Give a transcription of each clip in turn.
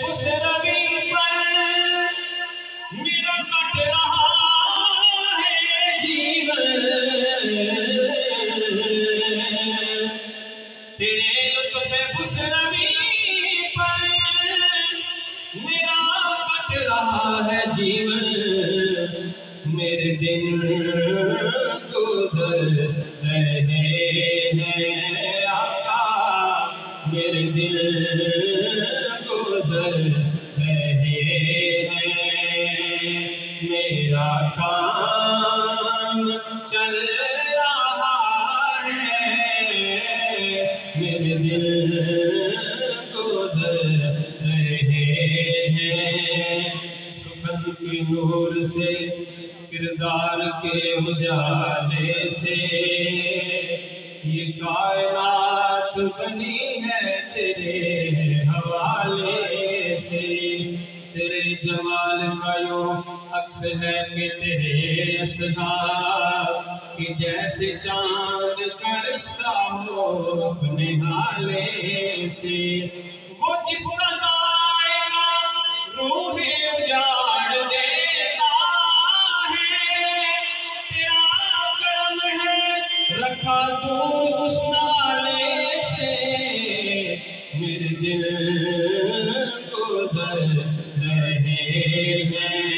خسروی پر میرا کٹ رہا ہے جیون، تیرے لطف خسروی پر میرا کٹ رہا ہے جیون، میرے دن گزر رہے ہیں آقا، میرے دل گزر رہے ہیں، میرا کام چل رہا ہے، میرے دل گزر رہے ہیں، سخن کے نور سے کردار کے اجالے سے یہ کائنات بنی ہے تیرے حوالے سے، تیرے جمال کا یوں عکس ہے کہ تیرے اصحاب کہ جیسے چاند کا رشتہ ہو اپنے حالے سے، وہ جس کا ذائقہ روح اجاڑ دیتا ہے، تیرا کرم ہے رکھا دور اس نالے سے، میرے دل گزر رہے ہیں،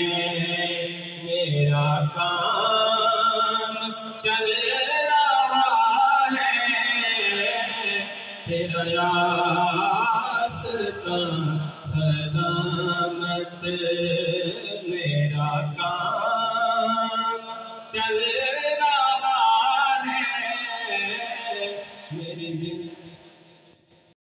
میرا کام چل رہا ہے، تیرا آستاں سلامت، میرا کام چل